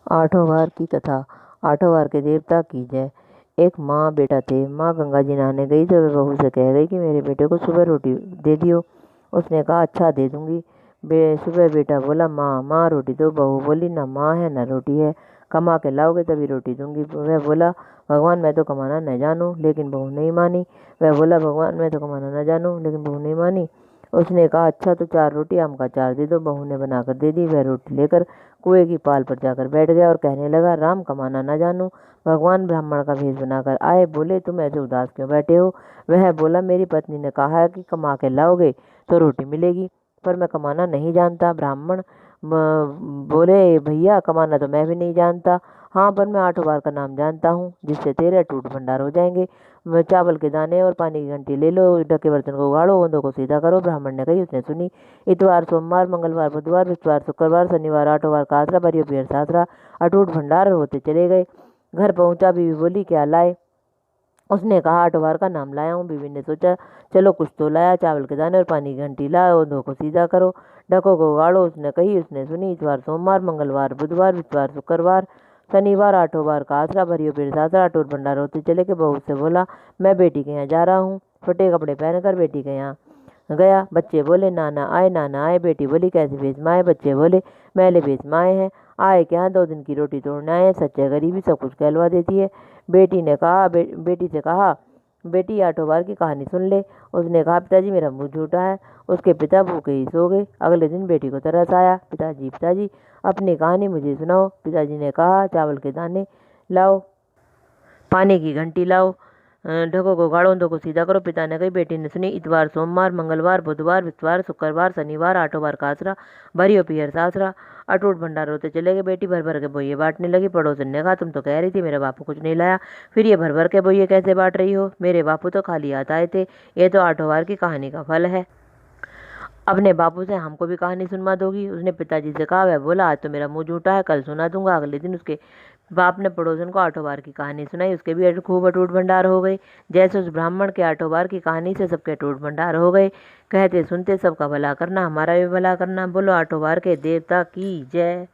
आठों वार की कथा। आठों वार के देवता की जय। एक माँ बेटा थे। माँ गंगा जी नहाने गई तो वह बहू से कह गई कि मेरे बेटे को सुबह रोटी दे दियो। उसने कहा अच्छा दे दूंगी। सुबह बेटा बोला माँ माँ रोटी दो। बहू बोली ना माँ है ना रोटी है, कमा के लाओगे तभी रोटी दूंगी। वह बोला भगवान मैं तो कमाना न जानूं, लेकिन बहू नहीं मानी। वह बोला भगवान मैं तो कमाना न जानूं, लेकिन बहू नहीं मानी। उसने कहा अच्छा तो 4 रोटी आम का अचार दे दो। बहू ने बनाकर दे दी। वह रोटी लेकर कुएं की पाल पर जाकर बैठ गया और कहने लगा राम कमाना न जानूं। भगवान ब्राह्मण का भेष बनाकर आए। बोले तुम ऐसे उदास क्यों बैठे हो। वह बोला मेरी पत्नी ने कहा है कि कमा के लाओगे तो रोटी मिलेगी, पर मैं कमाना नहीं जानता। ब्राह्मण बोले भैया कमाना तो मैं भी नहीं जानता, हाँ पर मैं 8 बार का नाम जानता हूँ जिससे तेरे अटूट भंडार हो जाएंगे। चावल के दाने और पानी की घंटी ले लो, ढके बर्तन को उगाड़ो, ओंधों को सीधा करो। ब्राह्मण ने कही, उसने सुनी। इतवार सोमवार मंगलवार बुधवार बिस्वार शुक्रवार शनिवार 8 बार का आसरा भरियो पीर सासरा अटूट भंडार होते चले गए। घर पहुंचा। बीवी बोली क्या लाए। उसने कहा 8 बार का नाम लाया हूँ। बीवी ने सोचा चलो कुछ तो लाया। चावल के दाने और पानी की घंटी लाओ, ओंधों को सीधा करो, ढकों को उगाड़ो। उसने कही, उसने सुनी। इतवार सोमवार मंगलवार बुधवार बिस्वार शुक्रवार शनिवार 8 बार का आसरा भरियो पीर सासरा अटूट भंडार होते चले के। बहू से बोला मैं बेटी के यहाँ जा रहा हूँ। फटे कपड़े पहनकर बेटी के यहाँ गया। बच्चे बोले नाना आए नाना आए। बेटी बोली कैसे भेज माए। बच्चे बोले मैले भेज माए हैं। आए क्या 2 दिन की रोटी तोड़ने आए हैं। सच्चे गरीबी सब कुछ कहलवा देती है। बेटी से कहा बेटी 8 बार की कहानी सुन ले। उसने कहा पिताजी मेरा मुंह झूठा है। उसके पिता भूखे ही सो गए। अगले दिन बेटी को तरस आया। पिताजी अपनी कहानी मुझे सुनाओ। पिताजी ने कहा चावल के दाने लाओ, पानी की घंटी लाओ, ढकों को गाड़ो, ओंधों को सीधा करो। पिता ने कही। बेटी ने सुनी। इतवार सोमवार मंगलवार बुधवार बिस्वार शुक्रवार शनिवार 8 बार का आसरा भरियो पीहर सासरा अटूट भंडार होते चले गए। बेटी भर भर के बोइये बांटने लगी। पड़ोसन ने कहा तुम तो कह रही थी मेरे बापू कुछ नहीं लाया, फिर ये भर भर के बोइये कैसे बांट रही हो। मेरे बापू तो खाली हाथ आए थे। ये तो 8 बार की कहानी का फल है। अपने बापू से हमको भी कहानी सुनवा दोगी। उसने पिताजी से कहा। वह बोला आज तो मेरा मुंह झूठा है, कल सुना दूंगा। अगले दिन उसके बाप ने पड़ोसन को 8 बार की कहानी सुनाई। उसके भी खूब अटूट भंडार हो गए। जैसे उस ब्राह्मण के 8 बार की कहानी से सबके अटूट भंडार हो गए। कहते सुनते सबका भला करना, हमारा भी भला करना। बोलो 8 बार के देवता की जय।